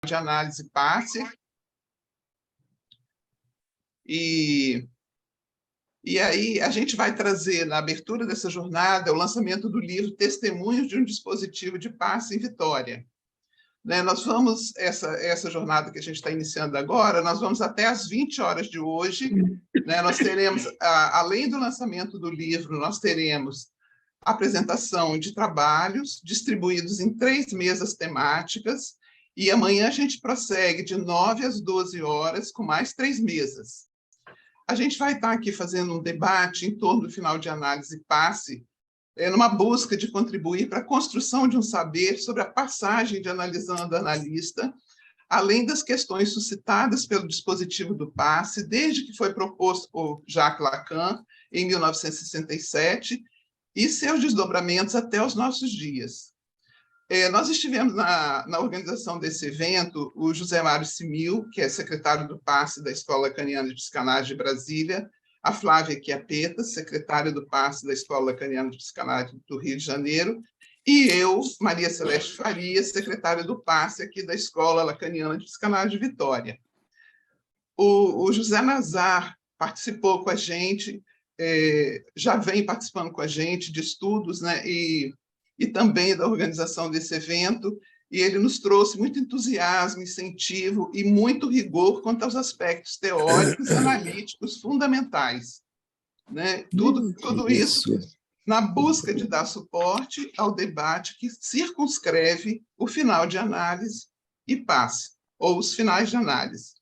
de análise passe. E aí a gente vai trazer, na abertura dessa jornada, o lançamento do livro Testemunhos de um Dispositivo de Passe em Vitória. Nós vamos, essa jornada que a gente está iniciando agora, nós vamos até às 20 horas de hoje. Nós teremos, além do lançamento do livro, nós teremos apresentação de trabalhos distribuídos em 3 mesas temáticas, e amanhã a gente prossegue de 9 às 12 horas com mais 3 mesas. A gente vai estar aqui fazendo um debate em torno do final de análise passe, numa busca de contribuir para a construção de um saber sobre a passagem de analisando analista, além das questões suscitadas pelo dispositivo do passe, desde que foi proposto por Jacques Lacan, em 1967, e seus desdobramentos até os nossos dias. Nós estivemos na organização desse evento, o José Mário Simil, que é secretário do passe da Escola Lacaniana de Psicanálise de Brasília, a Flávia Chiappetta, secretária do passe da Escola Lacaniana de Psicanálise do Rio de Janeiro, e eu, Maria Celeste Faria, secretária do passe aqui da Escola Lacaniana de Psicanálise de Vitória. O José Nazar participou com a gente, já vem participando com a gente de estudos, né, e também da organização desse evento, e ele nos trouxe muito entusiasmo, incentivo e muito rigor quanto aos aspectos teóricos e analíticos fundamentais. Tudo isso na busca de dar suporte ao debate que circunscreve o final de análise e passe, ou os finais de análise.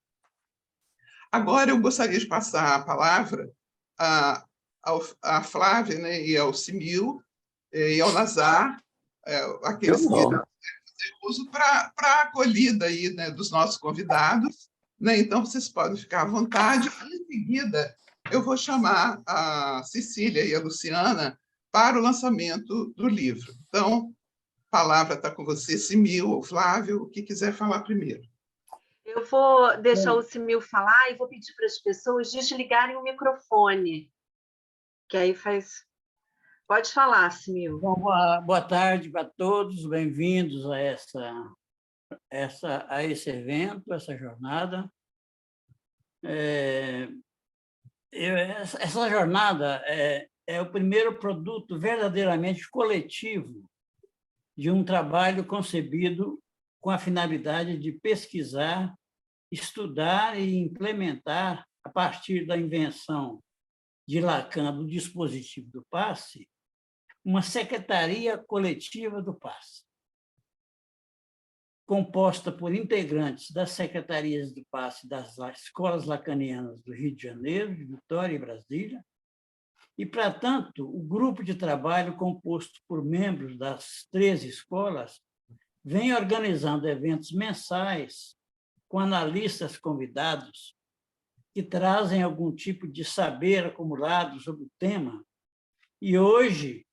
Agora, eu gostaria de passar a palavra à Flávia, né, e ao Simil, e ao Nazar, aqueles que uso para a acolhida aí, né, dos nossos convidados. Então, vocês podem ficar à vontade. Em seguida, eu vou chamar a Cecília e a Luciana para o lançamento do livro. Então, a palavra está com você, Simil ou Flávio, o que quiser falar primeiro. Eu vou deixar o Simil falar e vou pedir para as pessoas desligarem o microfone, que aí faz... Pode falar, Simil. Bom, boa tarde para todos, bem-vindos a esse evento, essa jornada. Essa jornada é o primeiro produto verdadeiramente coletivo de um trabalho concebido com a finalidade de pesquisar, estudar e implementar, a partir da invenção de Lacan do dispositivo do passe, uma secretaria coletiva do passe, composta por integrantes das secretarias do passe das escolas lacanianas do Rio de Janeiro, de Vitória e Brasília, e, para tanto, o grupo de trabalho composto por membros das 13 escolas vem organizando eventos mensais com analistas convidados que trazem algum tipo de saber acumulado sobre o tema, e hoje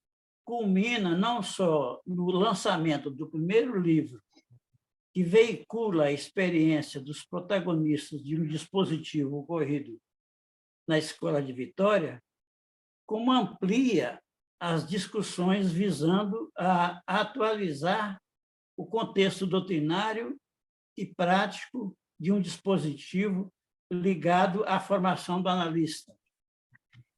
culmina não só no lançamento do primeiro livro, que veicula a experiência dos protagonistas de um dispositivo ocorrido na Escola de Vitória, como amplia as discussões visando a atualizar o contexto doutrinário e prático de um dispositivo ligado à formação do analista,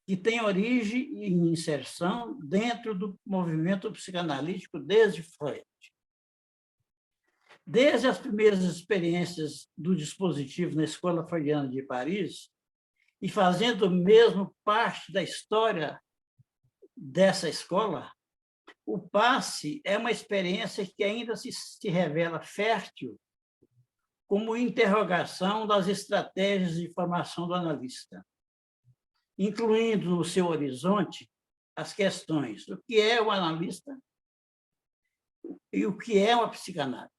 que tem origem e inserção dentro do movimento psicanalítico desde Freud. Desde as primeiras experiências do dispositivo na Escola Freudiana de Paris, e fazendo mesmo parte da história dessa escola, o passe é uma experiência que ainda se revela fértil como interrogação das estratégias de formação do analista, incluindo no seu horizonte as questões do que é o analista e o que é uma psicanálise.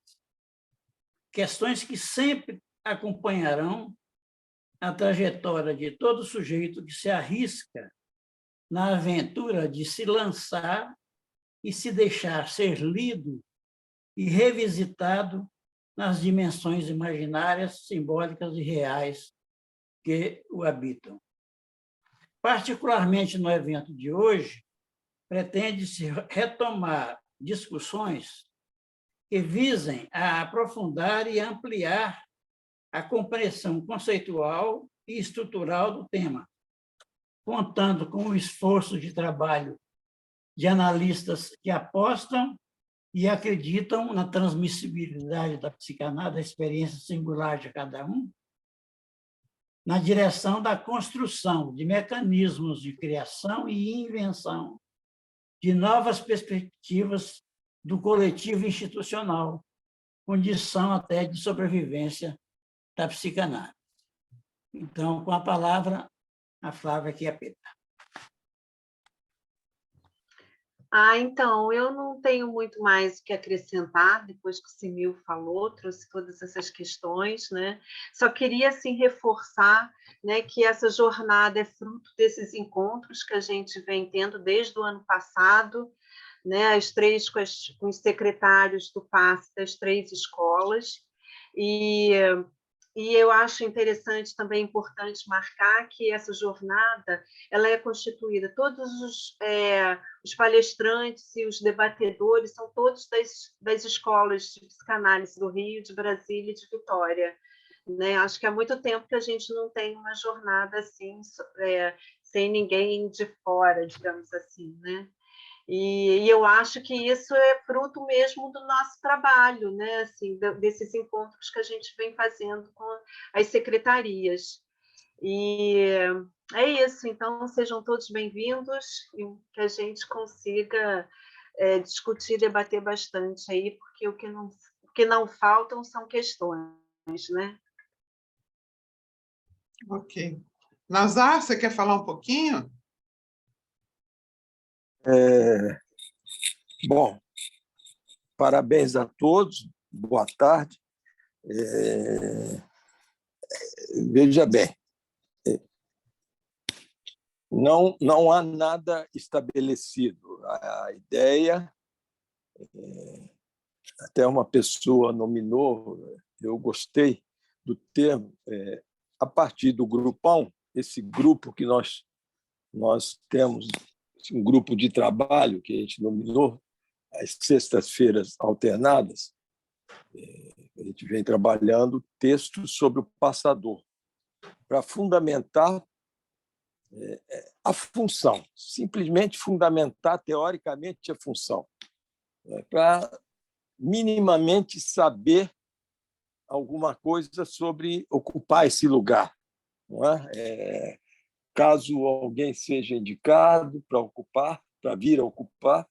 Questões que sempre acompanharão a trajetória de todo sujeito que se arrisca na aventura de se lançar e se deixar ser lido e revisitado nas dimensões imaginárias, simbólicas e reais que o habitam. Particularmente no evento de hoje, pretende-se retomar discussões que visem a aprofundar e ampliar a compreensão conceitual e estrutural do tema, contando com o esforço de trabalho de analistas que apostam e acreditam na transmissibilidade da psicanálise, da experiência singular de cada um, na direção da construção de mecanismos de criação e invenção de novas perspectivas do coletivo institucional, condição até de sobrevivência da psicanálise. Então, com a palavra, a Flávia Chiappetta. Então, eu não tenho muito mais o que acrescentar, depois que o Simil falou, trouxe todas essas questões, né? Só queria, assim, reforçar, né, que essa jornada é fruto desses encontros que a gente vem tendo desde o ano passado, né, com os secretários do PAS das 3 escolas, e eu acho interessante, também importante marcar que essa jornada ela é constituída, todos os palestrantes e os debatedores são todos das escolas de psicanálise do Rio, de Brasília e de Vitória. Né? Acho que há muito tempo que a gente não tem uma jornada assim, sem ninguém de fora, digamos assim, né? E eu acho que isso é fruto mesmo do nosso trabalho, né? Assim, desses encontros que a gente vem fazendo com as secretarias. E é isso, então sejam todos bem-vindos e que a gente consiga discutir, debater bastante aí, porque o que não faltam são questões, né? Ok. Nazar, você quer falar um pouquinho? Bom, parabéns a todos, boa tarde. Veja bem, não há nada estabelecido. A ideia, até uma pessoa nominou, eu gostei do termo, a partir do grupão, esse grupo que nós temos, um grupo de trabalho que a gente nominou, às sextas-feiras alternadas, a gente vem trabalhando textos sobre o passador, para fundamentar a função, simplesmente fundamentar teoricamente a função, para minimamente saber alguma coisa sobre ocupar esse lugar. Não é? Caso alguém seja indicado para ocupar, para vir a ocupar,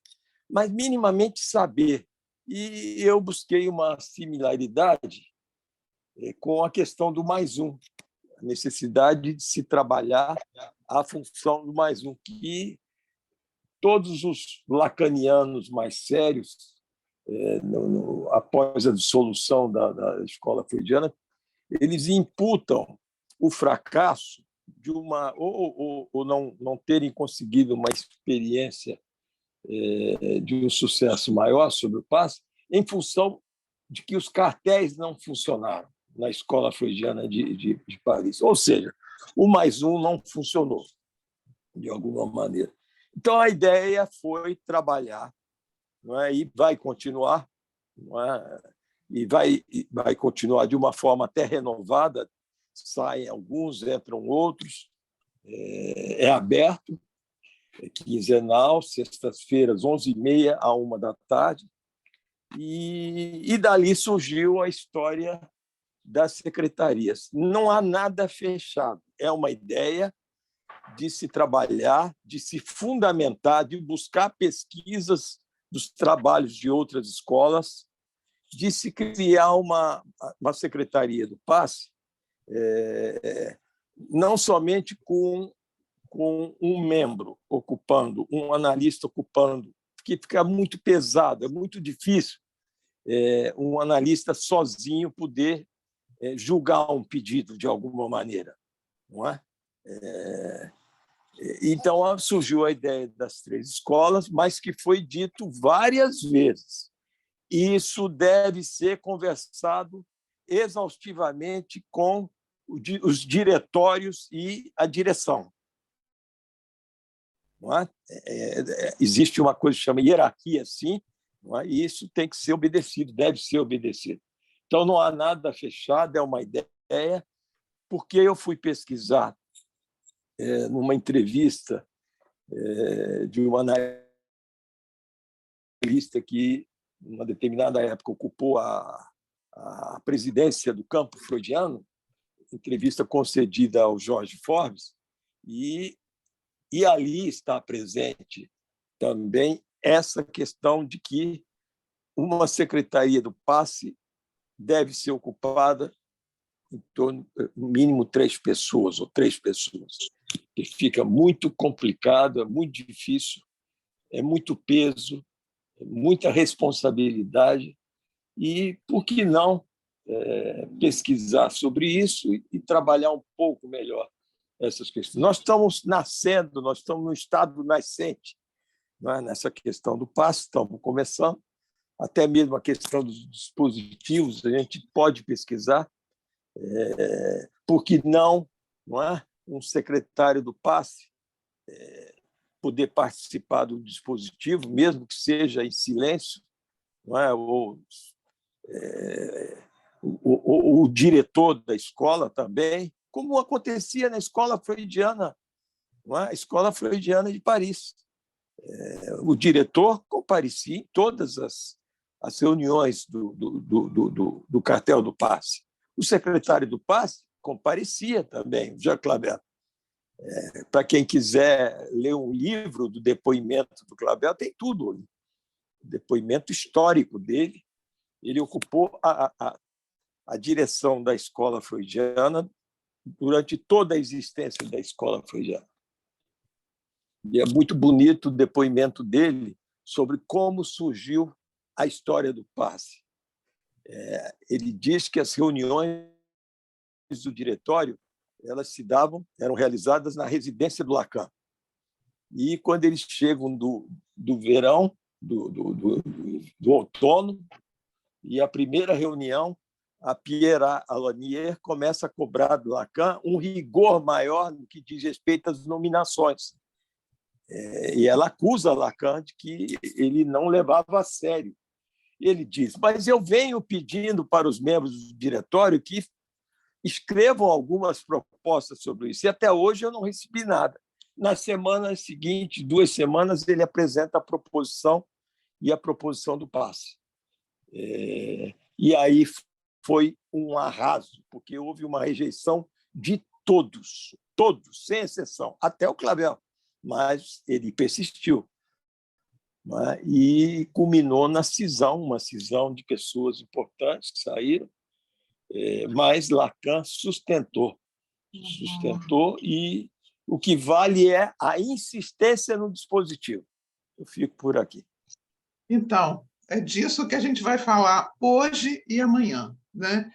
mas minimamente saber. E eu busquei uma similaridade com a questão do mais um, a necessidade de se trabalhar a função do mais um, que todos os lacanianos mais sérios, após a dissolução da escola freudiana, eles imputam o fracasso de uma ou não terem conseguido uma experiência de um sucesso maior sobre o passe, em função de que os cartéis não funcionaram na escola freudiana de Paris. Ou seja, o mais um não funcionou, de alguma maneira. Então, a ideia foi trabalhar, não é? E vai continuar, não é? E vai continuar de uma forma até renovada, saem alguns, entram outros, é aberto, é quinzenal, sextas-feiras, 11h30 a 13h, e dali surgiu a história das secretarias. Não há nada fechado, é uma ideia de se trabalhar, de se fundamentar, de buscar pesquisas dos trabalhos de outras escolas, de se criar uma secretaria do PAS, não somente com um membro ocupando, um analista ocupando, porque fica muito pesado, é muito difícil um analista sozinho poder julgar um pedido de alguma maneira, não é? Então surgiu a ideia das 3 escolas, mas que foi dito várias vezes. Isso deve ser conversado exaustivamente com os diretórios e a direção. Não é? Existe uma coisa que chama hierarquia, sim, não é? E isso tem que ser obedecido, deve ser obedecido. Então, não há nada fechado, é uma ideia, porque eu fui pesquisar numa entrevista de uma analista que, numa determinada época, ocupou a presidência do campo freudiano, entrevista concedida ao Jorge Forbes, e ali está presente também essa questão de que uma secretaria do passe deve ser ocupada em torno, no mínimo, 3 pessoas, que fica muito complicado, é muito difícil, é muito peso, é muita responsabilidade, e por que não pesquisar sobre isso e trabalhar um pouco melhor essas questões. Nós estamos nascendo, nós estamos no estado nascente, não é? Nessa questão do passe, estamos começando, até mesmo a questão dos dispositivos, a gente pode pesquisar, por que não é? Um secretário do passe poder participar do dispositivo, mesmo que seja em silêncio, não é? O diretor da escola também, como acontecia na escola freudiana, não é? A escola freudiana de Paris. O diretor comparecia em todas as reuniões do cartel do passe. O secretário do passe comparecia também, Jean Clavel. Para quem quiser ler um livro do depoimento do Clavel, tem tudo ali. O depoimento histórico dele. Ele ocupou a direção da escola freudiana durante toda a existência da escola freudiana. E é muito bonito o depoimento dele sobre como surgiu a história do passe. Ele diz que as reuniões do diretório eram realizadas na residência do Lacan. E quando eles chegam do verão, do outono, e a primeira reunião, a Pierre Alonier começa a cobrar do Lacan um rigor maior no que diz respeito às nominações. E ela acusa Lacan de que ele não levava a sério. Ele diz, mas eu venho pedindo para os membros do diretório que escrevam algumas propostas sobre isso, e até hoje eu não recebi nada. Na semana seguinte, 2 semanas, ele apresenta a proposição e a proposição do passe. E aí foi um arraso, porque houve uma rejeição de todos, sem exceção, até o Clavel, mas ele persistiu. Né? E culminou na cisão, uma cisão de pessoas importantes que saíram, mas Lacan sustentou, e o que vale é a insistência no dispositivo. Eu fico por aqui. Então, é disso que a gente vai falar hoje e amanhã, né?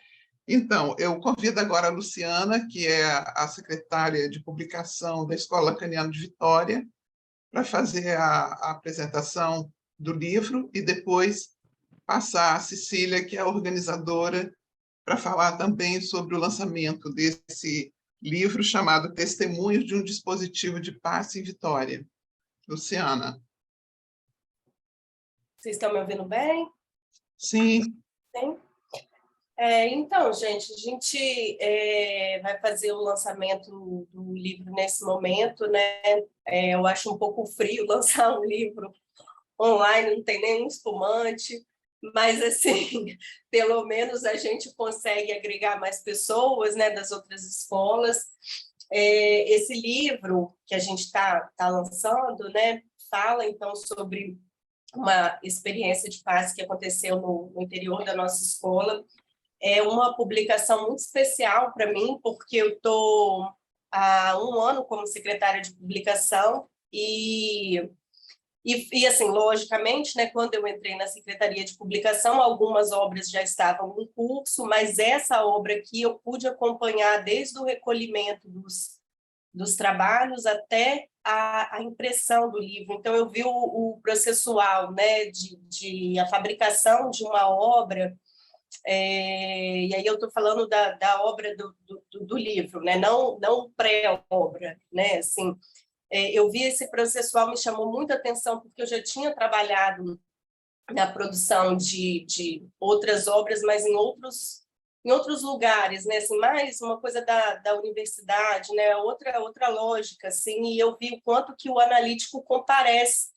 Então, eu convido agora a Luciana, que é a secretária de publicação da Escola Lacaniana de Vitória, para fazer a apresentação do livro e depois passar a Cecília, que é a organizadora, para falar também sobre o lançamento desse livro chamado Testemunhos de um Dispositivo de Passe em Vitória. Luciana. Vocês estão me ouvindo bem? Sim. Sim. Então, gente, a gente vai fazer o lançamento do livro nesse momento, né? Eu acho um pouco frio lançar um livro online, não tem nenhum espumante, mas, assim, pelo menos a gente consegue agregar mais pessoas, né, das outras escolas. Esse livro que a gente está lançando, né, fala, então, sobre uma experiência de passe que aconteceu no interior da nossa escola. É uma publicação muito especial para mim, porque eu estou há 1 ano como secretária de publicação e assim, logicamente, né, quando eu entrei na Secretaria de Publicação, algumas obras já estavam em curso, mas essa obra aqui eu pude acompanhar desde o recolhimento dos trabalhos até a impressão do livro. Então, eu vi o processual, né, de a fabricação de uma obra, e aí eu estou falando da obra do livro, né, não pré-obra, né, assim. Eu vi esse processual, me chamou muita atenção, porque eu já tinha trabalhado na produção de outras obras, mas em outros lugares, né? Assim, mais uma coisa da universidade, né? Outra lógica, assim, e eu vi o quanto que o analítico comparece,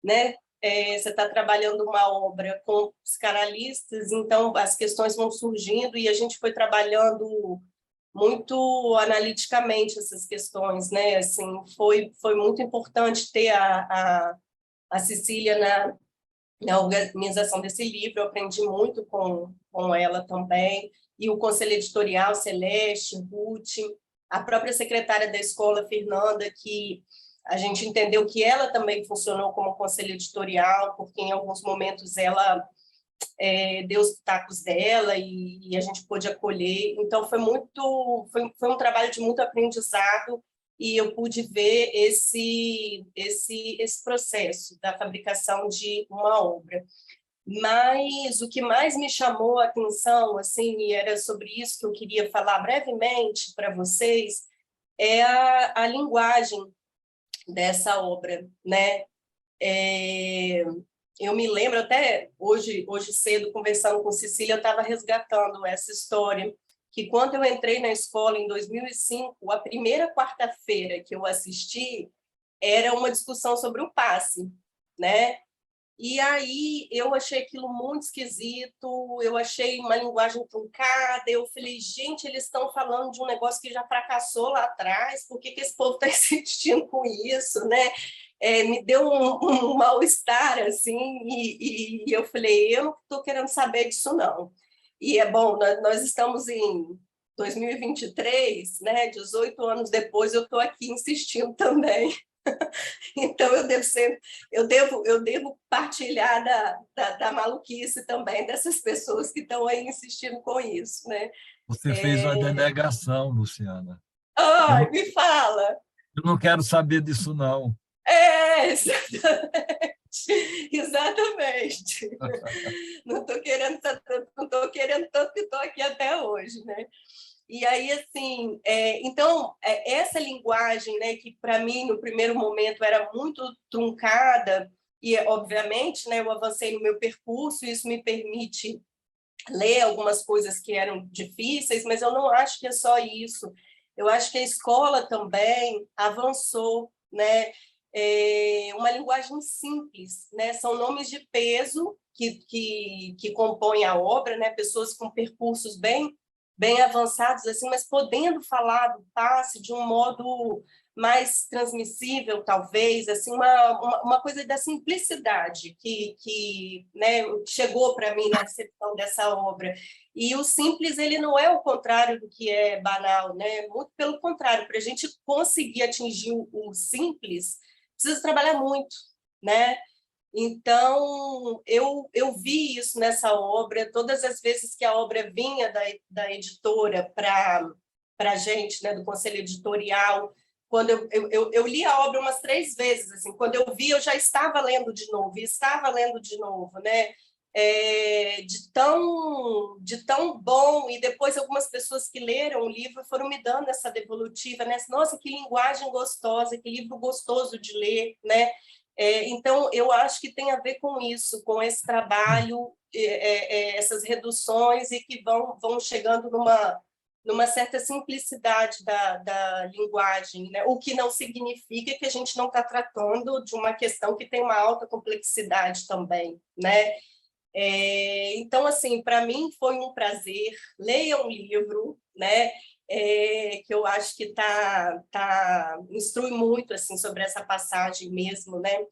né? Você está trabalhando uma obra com psicanalistas, então as questões vão surgindo e a gente foi trabalhando muito analiticamente essas questões, né? Assim, foi muito importante ter a Cecília na organização desse livro, eu aprendi muito com ela também, e o conselho editorial, Celeste, Ruth, a própria secretária da escola, Fernanda, que a gente entendeu que ela também funcionou como conselho editorial, porque em alguns momentos ela deu os pitacos dela e a gente pôde acolher. Então, foi um trabalho de muito aprendizado e eu pude ver esse processo da fabricação de uma obra. Mas o que mais me chamou a atenção, assim, e era sobre isso que eu queria falar brevemente para vocês, é a linguagem dessa obra, né? Eu me lembro até hoje cedo, conversando com Cecília, eu estava resgatando essa história, que quando eu entrei na escola em 2005, a primeira quarta-feira que eu assisti era uma discussão sobre o passe, né? E aí eu achei aquilo muito esquisito, eu achei uma linguagem truncada, eu falei, gente, eles estão falando de um negócio que já fracassou lá atrás, por que esse povo está insistindo com isso, né? Me deu um mal-estar, assim, e eu falei, eu não estou querendo saber disso, não. E é bom, nós estamos em 2023, né? 18 anos depois, eu estou aqui insistindo também. Então, eu devo partilhar da maluquice também dessas pessoas que estão aí insistindo com isso, né? Você fez uma denegação, Luciana. Ai, me fala! Eu não quero saber disso, não. Exatamente. Exatamente. Não estou querendo tanto que estou aqui até hoje, né? E aí, assim, então, essa linguagem, né, que para mim, no primeiro momento, era muito truncada, e, obviamente, né, eu avancei no meu percurso, isso me permite ler algumas coisas que eram difíceis, mas eu não acho que é só isso. Eu acho que a escola também avançou, né? Uma linguagem simples, né? São nomes de peso que compõem a obra, né? Pessoas com percursos bem avançados, assim, mas podendo falar do passe de um modo mais transmissível, talvez, assim, uma coisa da simplicidade que né, chegou para mim na recepção dessa obra. E o simples, ele não é o contrário do que é banal, né? Muito pelo contrário, para a gente conseguir atingir o simples, precisa trabalhar muito, né? Então, eu vi isso nessa obra, todas as vezes que a obra vinha da editora para a gente, né, do conselho editorial, quando eu li a obra umas 3 vezes, assim, quando eu vi, eu já estava lendo de novo, né? De tão bom, e depois algumas pessoas que leram o livro foram me dando essa devolutiva, né? Nossa, que linguagem gostosa, que livro gostoso de ler, né? Então, eu acho que tem a ver com isso, com esse trabalho, essas reduções, e que vão chegando numa certa simplicidade da linguagem, né? O que não significa que a gente não está tratando de uma questão que tem uma alta complexidade também, né? Então, assim, para mim foi um prazer. Leiam um livro, né? Que eu acho que instrui muito assim sobre essa passagem mesmo, né?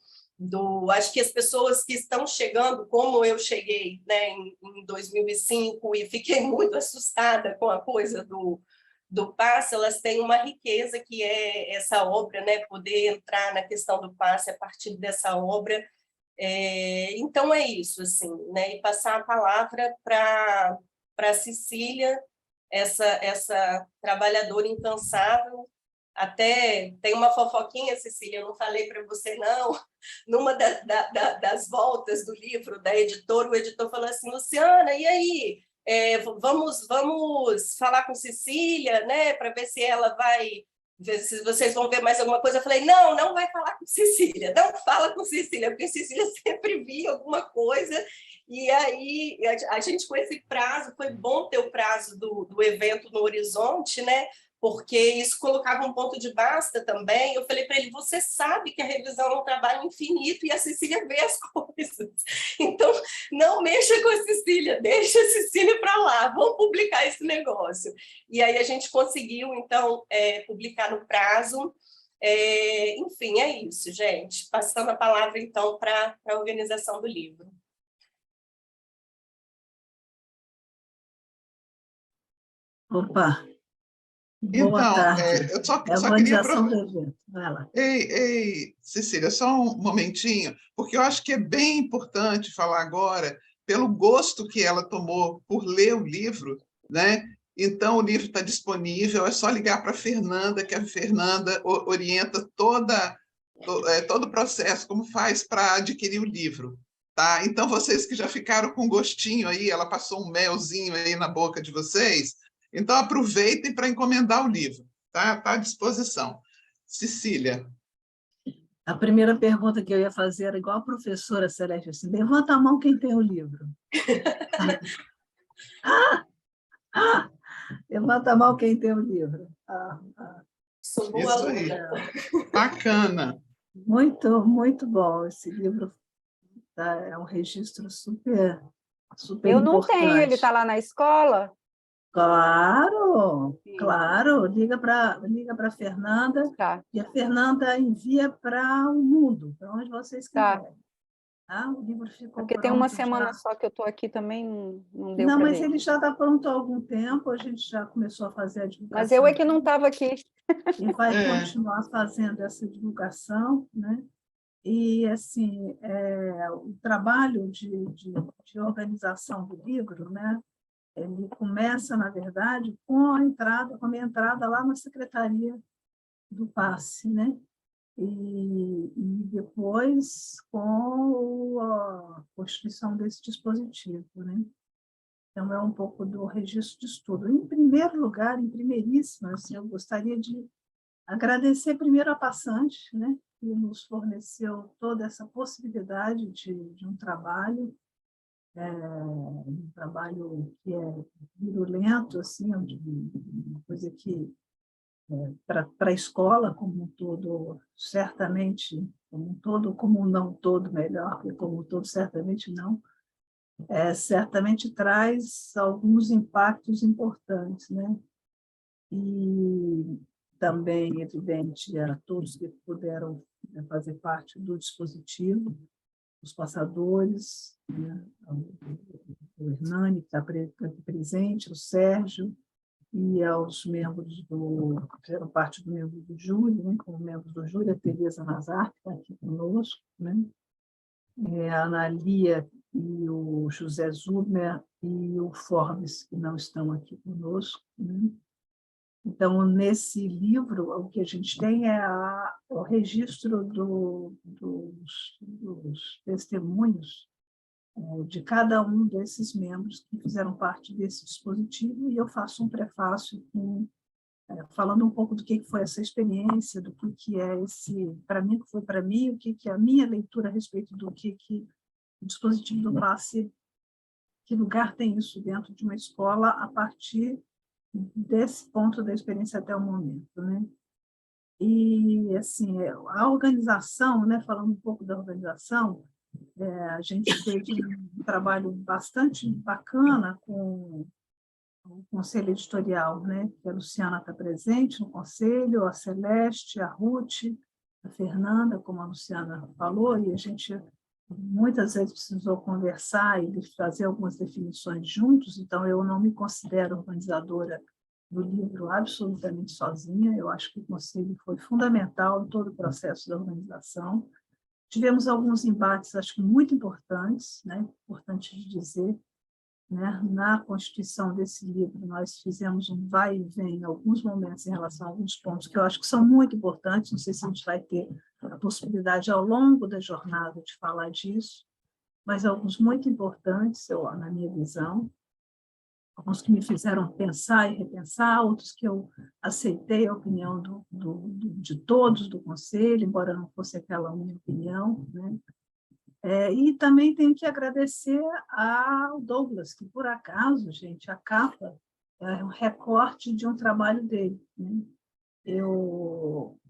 Acho que as pessoas que estão chegando, como eu cheguei, né, em 2005 e fiquei muito assustada com a coisa do passe, elas têm uma riqueza que é essa obra, né? Poder entrar na questão do passe a partir dessa obra. Então é isso, assim, né? E passar a palavra para a Cecília, essa trabalhadora incansável. Até tem uma fofoquinha, Cecília, eu não falei para você, não. Numa das voltas do livro da editora, o editor falou assim: Luciana, e aí? Vamos falar com Cecília, né, para ver se ela se vocês vão ver mais alguma coisa. Eu falei, não, não vai falar com Cecília, não fala com Cecília, porque Cecília sempre via alguma coisa. E aí, a gente, com esse prazo, foi bom ter o prazo do evento no horizonte, né? Porque isso colocava um ponto de basta também. Eu falei para ele, você sabe que a revisão é um trabalho infinito e a Cecília vê as coisas. Então, não mexa com a Cecília, deixa a Cecília para lá, vamos publicar esse negócio. E aí a gente conseguiu, então, publicar no prazo. Enfim, é isso, gente. Passando a palavra, então, para a organização do livro. Opa, boa Então, tarde. eu só É a só queria... organização do evento. Vai lá. Ei, Cecília, só um momentinho, porque eu acho que é bem importante falar agora pelo gosto que ela tomou por ler o livro, né? Então, o livro está disponível, é só ligar para a Fernanda, que a Fernanda orienta todo o processo, como faz para adquirir o livro. Tá? Então, vocês que já ficaram com gostinho aí, ela passou um melzinho aí na boca de vocês, então aproveitem para encomendar o livro, tá? Está à disposição. Cecília. A primeira pergunta que eu ia fazer era igual a professora Celeste, assim, levanta a mão quem tem o livro. Levanta a mão quem tem o livro. Sou boa Isso aí. aluna. Bacana. Muito, muito bom. Esse livro é um registro super, super Eu não importante. tenho, ele está lá na escola? Claro, Sim. claro. Liga para a Fernanda, Tá. e a Fernanda envia para o mundo, para onde vocês quiserem. Tá? O livro ficou Porque pronto tem uma semana já. só que eu estou aqui também, não deu Não, para mas ver. ele já está pronto há algum tempo, a gente já começou a fazer a divulgação. Mas eu é que não estava aqui. E vai continuar fazendo essa divulgação, né? E, assim, o trabalho de organização do livro, né? Ele começa, na verdade, com a minha entrada lá na Secretaria do Passe, né? E depois com a constituição desse dispositivo, né? Então, é um pouco do registro de estudo. Em primeiro lugar, em primeiríssima, assim, eu gostaria de agradecer primeiro a Passante, né? Que nos forneceu toda essa possibilidade de um trabalho que é virulento, assim, uma coisa que, para a escola como um todo, certamente, como um todo, como um não todo, melhor, porque como um todo, certamente não, certamente traz alguns impactos importantes, né? E também, evidente, a todos que puderam fazer parte do dispositivo, os passadores, né? O Hernani, que está aqui presente, o Sérgio, e aos membros que fizeram parte do membro do júri, né? Como membros do júri, a Tereza Nazar, que está aqui conosco, né? A Ana Lia e o José Zuber e o Forbes, que não estão aqui conosco, né? Então, nesse livro, o que a gente tem é o registro dos testemunhos de cada um desses membros que fizeram parte desse dispositivo, e eu faço um prefácio falando um pouco do que foi essa experiência, do que é esse, para mim, que foi para mim, o que é a minha leitura a respeito do que o dispositivo do Passe, que lugar tem isso dentro de uma escola a partir desse ponto da experiência até o momento, né? E, assim, a organização, né, falando um pouco da organização, a gente teve um trabalho bastante bacana com o conselho editorial, né, que a Luciana está presente no conselho, a Celeste, a Ruth, a Fernanda, como a Luciana falou, e a gente muitas vezes precisou conversar e fazer algumas definições juntos, então eu não me considero organizadora do livro absolutamente sozinha, eu acho que o conselho foi fundamental em todo o processo da organização. Tivemos alguns embates, acho que muito importantes, né? Importante de dizer, né? Na constituição desse livro, nós fizemos um vai e vem em alguns momentos em relação a alguns pontos que eu acho que são muito importantes, não sei se a gente vai ter a possibilidade ao longo da jornada de falar disso, mas alguns muito importantes, na minha visão. alguns que me fizeram pensar e repensar, outros que eu aceitei a opinião de todos do conselho, embora não fosse aquela minha opinião, né? E também tenho que agradecer ao Douglas, que, por acaso, gente, a capa é um recorte de um trabalho dele, né?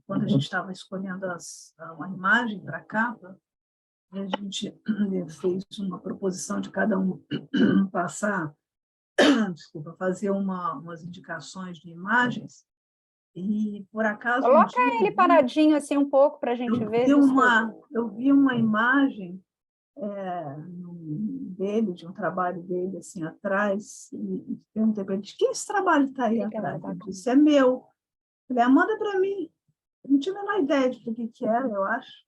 Quando a gente estava escolhendo uma imagem para a capa, a gente fez uma proposição de cada um passar, desculpa, fazer umas indicações de imagens, e, por acaso, um Coloca dia ele paradinho assim um pouco para a gente ver. eu vi uma imagem dele, de um trabalho dele, assim, atrás, e perguntei para ele, de quem esse trabalho está aí atrás? Ele disse, é meu. Eu falei, manda para mim. Eu não tinha a menor ideia de o que era, eu acho.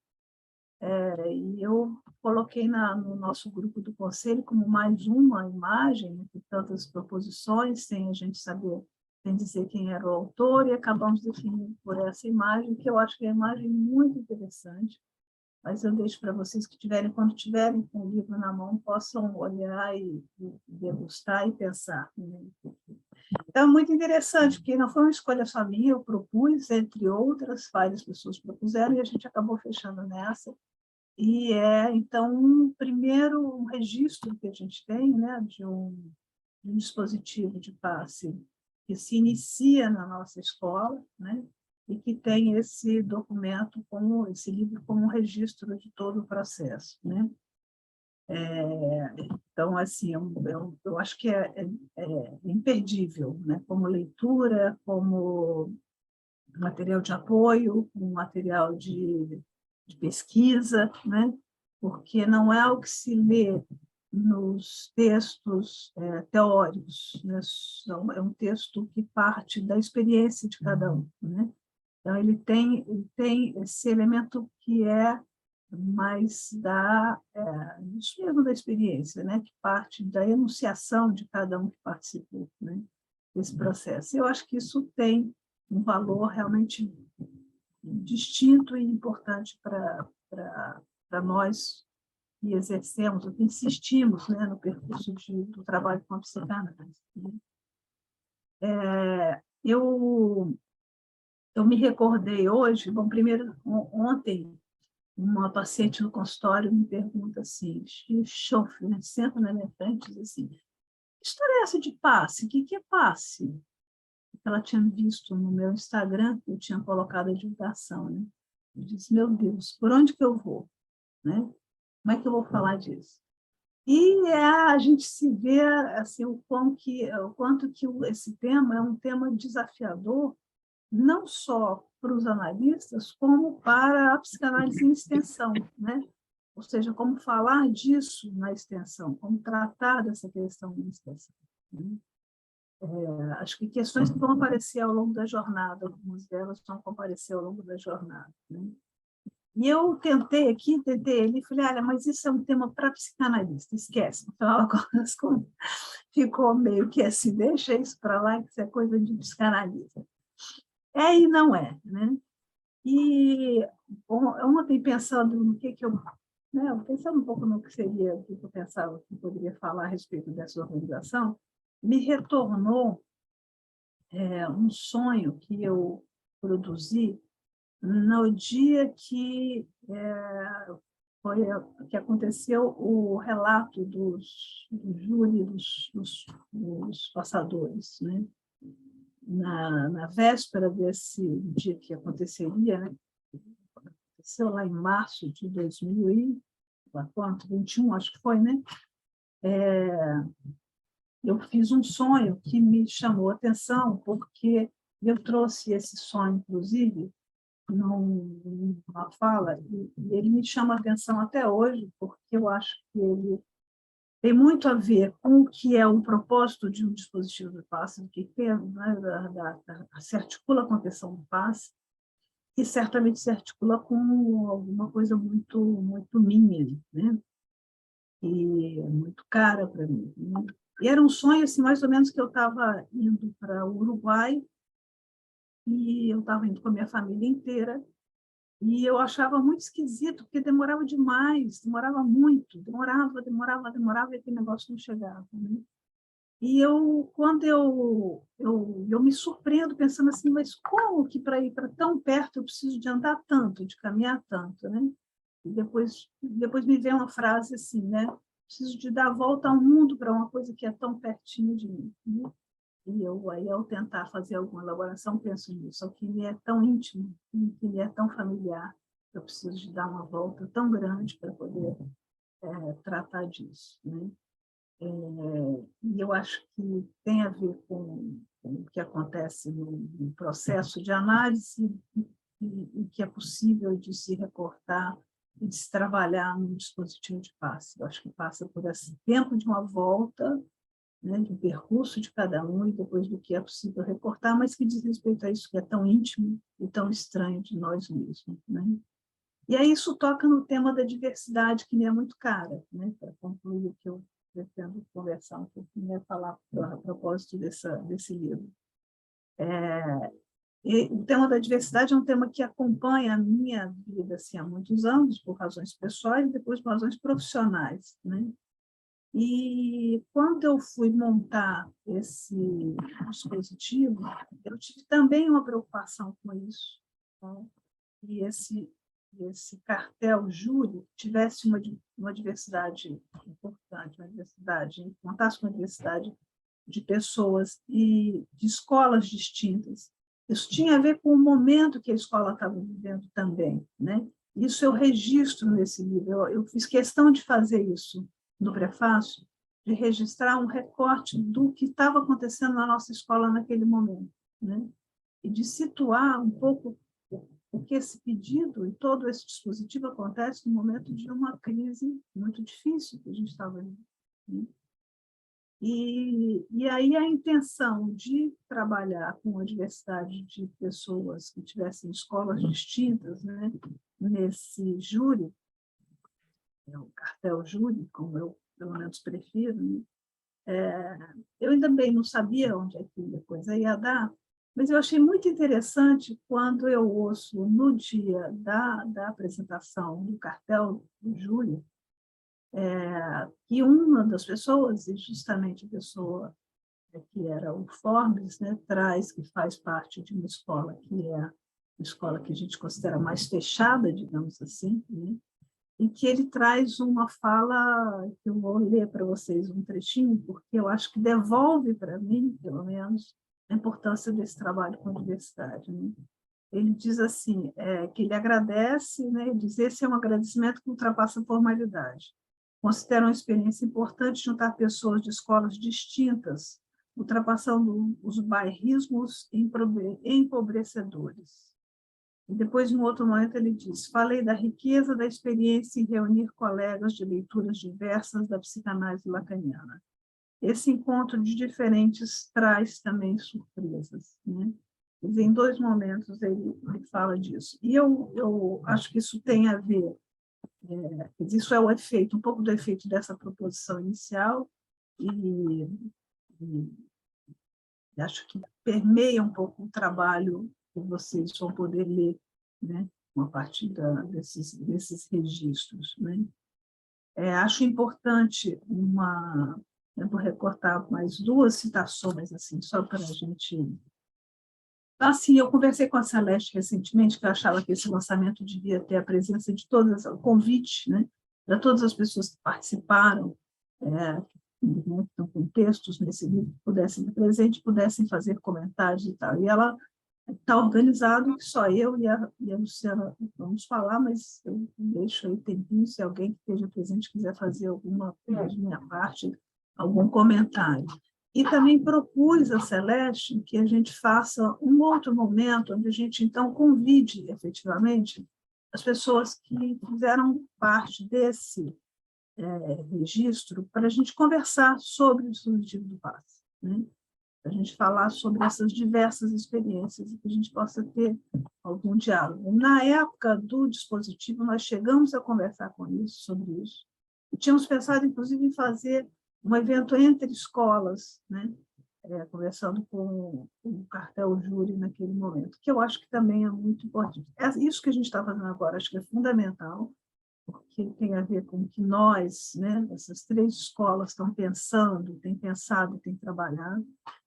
E eu coloquei no nosso grupo do conselho como mais uma imagem, né, com tantas proposições, sem a gente saber, sem dizer quem era o autor, e acabamos definindo por essa imagem, que eu acho que é uma imagem muito interessante, mas eu deixo para vocês que quando tiverem com o livro na mão, possam olhar e degustar e pensar, né? Então, é muito interessante, porque não foi uma escolha só minha, eu propus, entre outras, várias pessoas propuseram, e a gente acabou fechando nessa. E então, um registro que a gente tem, né, de um dispositivo de passe que se inicia na nossa escola, né, e que tem esse documento, esse livro, como um registro de todo o processo, né? Então, assim, eu acho que é imperdível, né, como leitura, como material de apoio, como material de pesquisa, né? Porque não é algo que se lê nos textos teóricos, né? É um texto que parte da experiência de cada um, né? Então, ele tem esse elemento que é mais isso mesmo da experiência, né? Que parte da enunciação de cada um que participou, né, desse processo. Eu acho que isso tem um valor realmente distinto e importante para nós que exercemos, que insistimos, né, no percurso do trabalho com a psicanálise. Eu me recordei hoje, bom, primeiro, ontem, uma paciente no consultório me pergunta assim, chofe, né, senta na minha frente e diz assim, que história é essa de passe? O que é passe? Ela tinha visto no meu Instagram, eu tinha colocado a divulgação, né? Eu disse, meu Deus, por onde que eu vou? Né? Como é que eu vou falar disso? E a gente se vê assim, o quanto que esse tema é um tema desafiador, não só para os analistas, como para a psicanálise em extensão, né? Ou seja, como falar disso na extensão, como tratar dessa questão na extensão, né? Acho que questões que vão aparecer ao longo da jornada, algumas delas vão aparecer ao longo da jornada, né? E eu tentei ele e falei, olha, mas isso é um tema para psicanalista, esquece. No final das contas, ficou meio que assim, deixa isso para lá, que isso é coisa de psicanalista. E não é, né? E ontem, pensando no que eu... né, pensando um pouco no que seria, o que eu pensava que eu poderia falar a respeito dessa organização, me retornou um sonho que eu produzi no dia que que aconteceu o relato do júri dos passadores, né? Na véspera desse dia que aconteceria, né? Aconteceu lá em março de 2021, acho que foi, né? Eu fiz um sonho que me chamou a atenção, porque eu trouxe esse sonho, inclusive, numa fala, e ele me chama a atenção até hoje, porque eu acho que ele tem muito a ver com o que é o propósito de um dispositivo de passe, o que tem, né, se articula com a questão do passe, e certamente se articula com alguma coisa muito, muito minha, né? E muito cara para mim, né? E era um sonho, assim, mais ou menos, que eu estava indo para o Uruguai, e eu estava indo com a minha família inteira, e eu achava muito esquisito, porque demorava demais, demorava muito, demorava, e aquele negócio não chegava, né? E quando eu me surpreendo pensando assim, mas como que para ir para tão perto eu preciso de andar tanto, de caminhar tanto, né? E depois me vem uma frase assim, né? Preciso de dar a volta ao mundo para uma coisa que é tão pertinho de mim, né? E eu, aí, ao tentar fazer alguma elaboração, penso nisso, que ele é tão íntimo, que ele é tão familiar, eu preciso de dar uma volta tão grande para poder tratar disso, né? E eu acho que tem a ver com o que acontece no processo de análise e que é possível de se recortar e de se trabalhar no dispositivo de passe. Eu acho que passa por esse tempo de uma volta, né, de um percurso de cada um e depois do que é possível recortar, mas que diz respeito a isso que é tão íntimo e tão estranho de nós mesmos, né? E aí isso toca no tema da diversidade, que me é muito cara, né? Para concluir o que eu pretendo conversar um pouquinho, né? Falar a propósito desse livro. E o tema da diversidade é um tema que acompanha a minha vida assim, há muitos anos, por razões pessoais e depois por razões profissionais, né? E quando eu fui montar esse dispositivo, eu tive também uma preocupação com isso, né? E esse cartel júri tivesse uma diversidade importante, uma diversidade, contasse com uma diversidade de pessoas e de escolas distintas. Isso tinha a ver com o momento que a escola estava vivendo também, né? Isso eu registro nesse livro. Eu fiz questão de fazer isso no prefácio, de registrar um recorte do que estava acontecendo na nossa escola naquele momento, né? E de situar um pouco porque esse pedido e todo esse dispositivo acontece no momento de uma crise muito difícil que a gente estava vivendo, né? E aí a intenção de trabalhar com a diversidade de pessoas que tivessem escolas distintas, né, nesse júri, o cartel júri, como eu pelo menos prefiro, né, eu ainda bem não sabia onde é que a coisa ia dar, mas eu achei muito interessante quando eu ouço, no dia da apresentação do cartel do júri, que uma das pessoas, e justamente a pessoa que era o Forbes, né, traz, que faz parte de uma escola que é a escola que a gente considera mais fechada, digamos assim, né, e que ele traz uma fala, que eu vou ler para vocês um trechinho, porque eu acho que devolve para mim, pelo menos, a importância desse trabalho com a diversidade, né? Ele diz assim, que ele agradece, né, ele diz, esse é um agradecimento que ultrapassa a formalidade. Considera uma experiência importante juntar pessoas de escolas distintas, ultrapassando os bairrismos empobrecedores. E depois, em outro momento, ele diz, falei da riqueza da experiência em reunir colegas de leituras diversas da psicanálise lacaniana. Esse encontro de diferentes traz também surpresas, né? Em dois momentos ele fala disso. E eu acho que isso tem a ver, isso é o efeito, um pouco do efeito dessa proposição inicial, e acho que permeia um pouco o trabalho que vocês vão poder ler, né, a partir desses registros, né? Acho importante eu vou recortar mais duas citações, assim, só para a gente... Assim, eu conversei com a Celeste recentemente, que eu achava que esse lançamento devia ter a presença de todas, o convite, né, para todas as pessoas que participaram, que estão com textos nesse livro, pudessem estar presentes, pudessem fazer comentários e tal. E ela está organizado, que só eu e a Luciana vamos falar, mas eu deixo aí tempinho, se alguém que esteja presente quiser fazer alguma coisa de minha parte, algum comentário. E também propus a Celeste que a gente faça um outro momento, onde a gente, então, convide, efetivamente, as pessoas que fizeram parte desse registro para a gente conversar sobre o dispositivo do passe, né? Para a gente falar sobre essas diversas experiências e que a gente possa ter algum diálogo. Na época do dispositivo, nós chegamos a conversar sobre isso, e tínhamos pensado, inclusive, em fazer um evento entre escolas, né? Conversando com o cartel júri naquele momento, que eu acho que também é muito importante. Isso que a gente está fazendo agora, acho que é fundamental, porque tem a ver com o que nós, né, essas 3 escolas estão pensando, têm pensado, têm trabalhado.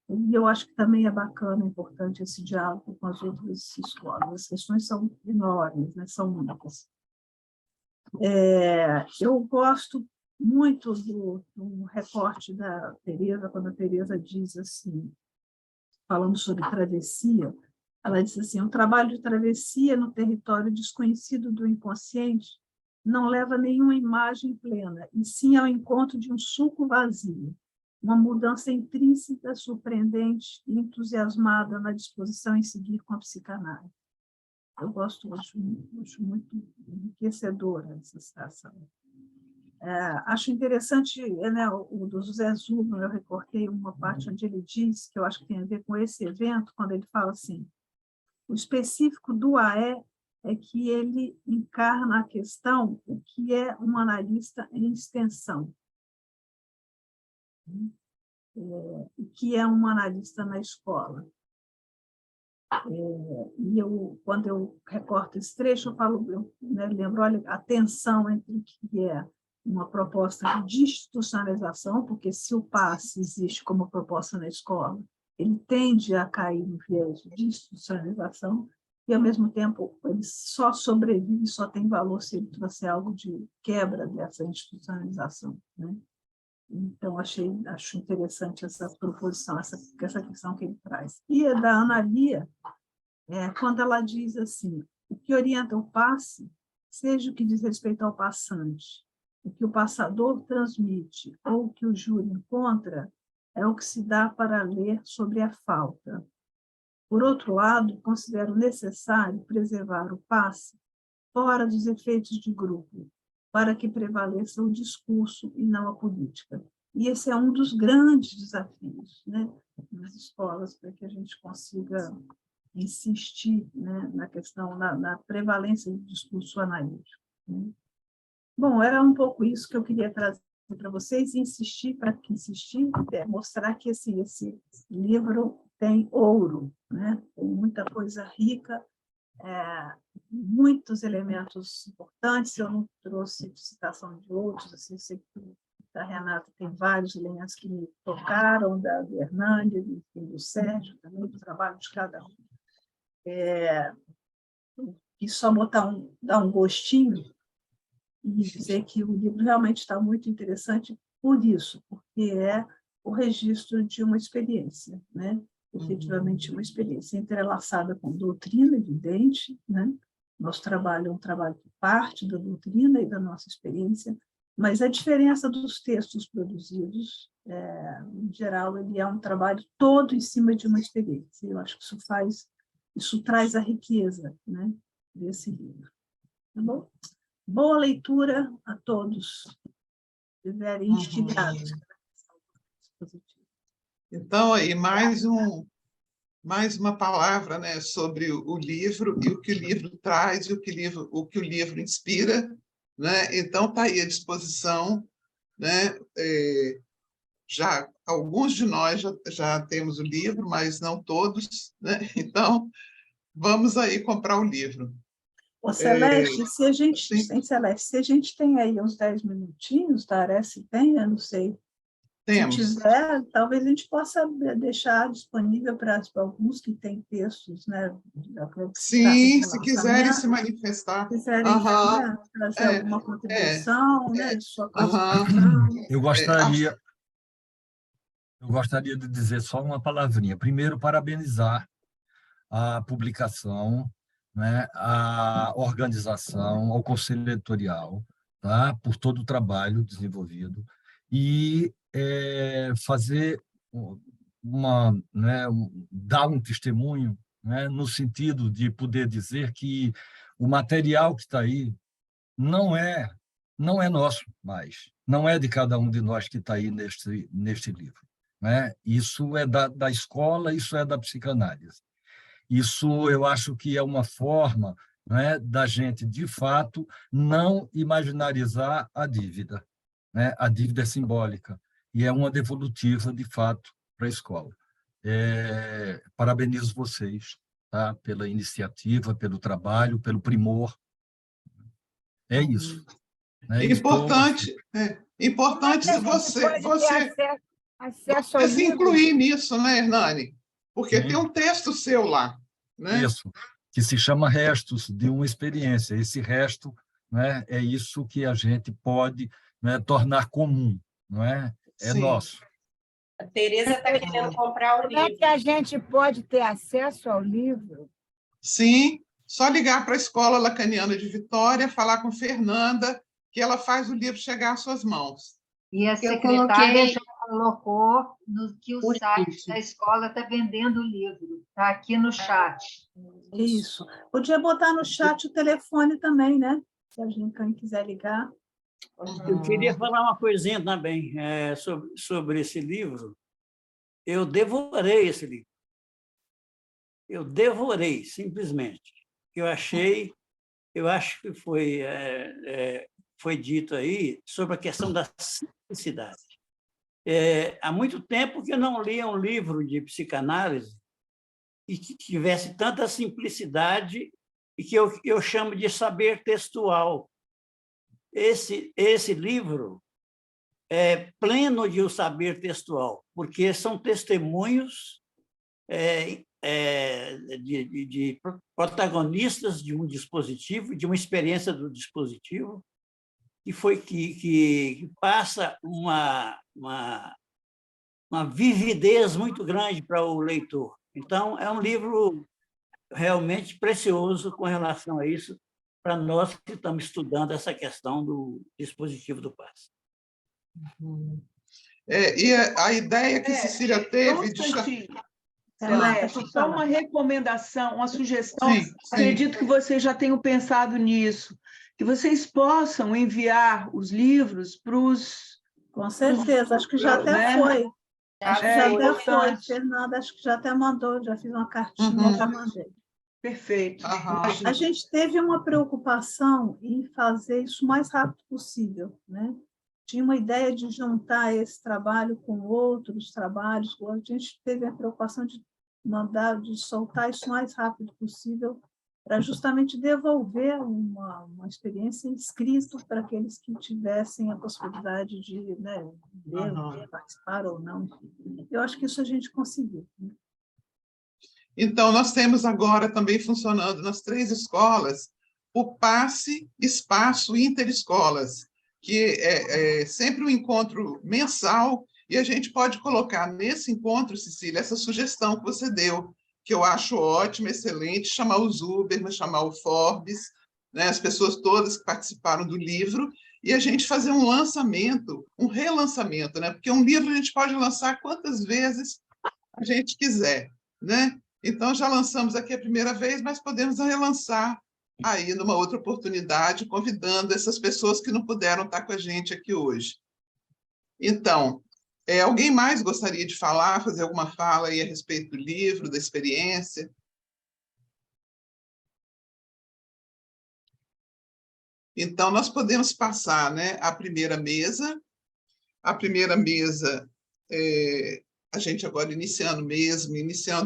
E eu acho que também é bacana, importante esse diálogo com as outras escolas. As questões são enormes, né, são muitas. Eu gosto muito do recorte da Teresa, quando a Teresa diz assim, falando sobre travessia, ela diz assim: o trabalho de travessia no território desconhecido do inconsciente não leva a nenhuma imagem plena, e sim ao encontro de um sulco vazio, uma mudança intrínseca, surpreendente e entusiasmada na disposição em seguir com a psicanálise. Eu acho muito enriquecedora essa citação. Acho interessante, né, o do José Zuno, eu recortei uma parte onde ele diz, que eu acho que tem a ver com esse evento, quando ele fala assim: o específico do AE é que ele encarna a questão o que é um analista em extensão. O que é um analista na escola. E quando eu recorto esse trecho, eu lembro, olha, a tensão entre o que é uma proposta de institucionalização, porque se o passe existe como proposta na escola, ele tende a cair no viés de institucionalização, e, ao mesmo tempo, ele só sobrevive, só tem valor se ele trouxer algo de quebra dessa institucionalização, né? Então, acho interessante essa proposição, essa questão que ele traz. E a da Ana Lia, quando ela diz assim: o que orienta o passe, seja o que diz respeito ao passante, o que o passador transmite ou o que o júri encontra, é o que se dá para ler sobre a falta. Por outro lado, considero necessário preservar o passe fora dos efeitos de grupo, para que prevaleça o discurso e não a política. E esse é um dos grandes desafios, né, nas escolas, para que a gente consiga insistir, né, na questão, na prevalência do discurso analítico, né. Bom, era um pouco isso que eu queria trazer para vocês, e insistir, mostrar que esse livro tem ouro, né? Tem muita coisa rica, muitos elementos importantes. Eu não trouxe citação de outros, assim, eu sei que da Renata tem vários elementos que me tocaram, da Hernandes, do Sérgio, também, do trabalho de cada um. E só dar um gostinho e dizer que o livro realmente está muito interessante por isso, porque é o registro de uma experiência, né? Efetivamente uma experiência entrelaçada com doutrina, evidente, né? Nosso trabalho é um trabalho que parte da doutrina e da nossa experiência, mas a diferença dos textos produzidos, em geral, ele é um trabalho todo em cima de uma experiência. Eu acho que isso traz a riqueza, né, desse livro. Tá bom? Boa leitura a todos que estiverem instigados. Então, aí, mais uma palavra, né, sobre o livro e o que o livro traz e o que o livro inspira, né? Então, está aí à disposição, né? Já alguns de nós já temos o livro, mas não todos, né? Então, vamos aí comprar o livro. Celeste, se a gente tem aí uns 10 minutinhos, parece que tem, eu não sei. Temos. Se tiver, talvez a gente possa deixar disponível para alguns que têm textos, né? Sim, se quiserem se manifestar. Se quiserem, né, trazer alguma contribuição, né, de sua participação. Eu gostaria de dizer só uma palavrinha. Primeiro, parabenizar a publicação, né, a organização, ao conselho editorial, tá, por todo o trabalho desenvolvido, e fazer dar um testemunho, né, no sentido de poder dizer que o material que está aí não é nosso mais, não é de cada um de nós que está aí neste livro, né? Isso é da escola, isso é da psicanálise. Isso eu acho que é uma forma, né, da gente, de fato, não imaginarizar a dívida, né? A dívida é simbólica e é uma devolutiva, de fato, para a escola. Parabenizo vocês, tá, pela iniciativa, pelo trabalho, pelo primor. É isso. né? Importante se acesso ao você se livro. incluir nisso, né, Hernani? Porque Sim. tem um texto seu lá, né? Isso, que se chama Restos de uma Experiência. Esse resto, né, é isso que a gente pode, né, tornar comum, não é? É Sim. nosso. A Tereza está querendo comprar o Como é livro. que a gente pode ter acesso ao livro? Sim, só ligar para a Escola Lacaniana de Vitória, falar com Fernanda, que ela faz o livro chegar às suas mãos. E a secretária já colocou que o site da escola está vendendo o livro. Está aqui no chat. Isso. Podia botar no chat o telefone também, né? Se alguém quiser ligar. Eu queria falar uma coisinha também sobre esse livro. Eu devorei esse livro. Eu devorei, simplesmente. Eu acho que foi dito aí sobre a questão da simplicidade. Há muito tempo que eu não lia um livro de psicanálise e que tivesse tanta simplicidade e que eu chamo de saber textual. Esse livro é pleno de um saber textual, porque são testemunhos de protagonistas de um dispositivo, de uma experiência do dispositivo, que passa uma vividez muito grande para o leitor. Então, é um livro realmente precioso com relação a isso, para nós que estamos estudando essa questão do dispositivo do passe. E a ideia que Cecília teve de... Celeste, só uma recomendação, uma sugestão. Sim. Acredito que vocês já tenham pensado nisso, que vocês possam enviar os livros para os... Com certeza, acho que já até foi. Acho que já até foi, Fernanda, acho que já até mandou, já fiz uma cartinha, já mandei. Perfeito. A gente teve uma preocupação em fazer isso o mais rápido possível, né? Tinha uma ideia de juntar esse trabalho com outros trabalhos, a gente teve a preocupação de soltar isso o mais rápido possível, para justamente devolver uma experiência em escrito para aqueles que tivessem a possibilidade de, né, ler, participar ou não. Eu acho que isso a gente conseguiu. Então, nós temos agora também funcionando nas 3 escolas o Passe Espaço Interescolas, que é sempre um encontro mensal, e a gente pode colocar nesse encontro, Cecília, essa sugestão que você deu, que eu acho ótima, excelente, chamar o Zuberman, chamar o Forbes, né, as pessoas todas que participaram do livro, e a gente fazer um lançamento, um relançamento, né? Porque um livro a gente pode lançar quantas vezes a gente quiser, né? Então, já lançamos aqui a primeira vez, mas podemos relançar aí numa outra oportunidade, convidando essas pessoas que não puderam estar com a gente aqui hoje. Então, alguém mais gostaria de falar, fazer alguma fala aí a respeito do livro, da experiência? Então, nós podemos passar, né, à primeira mesa. A primeira mesa, a gente agora iniciando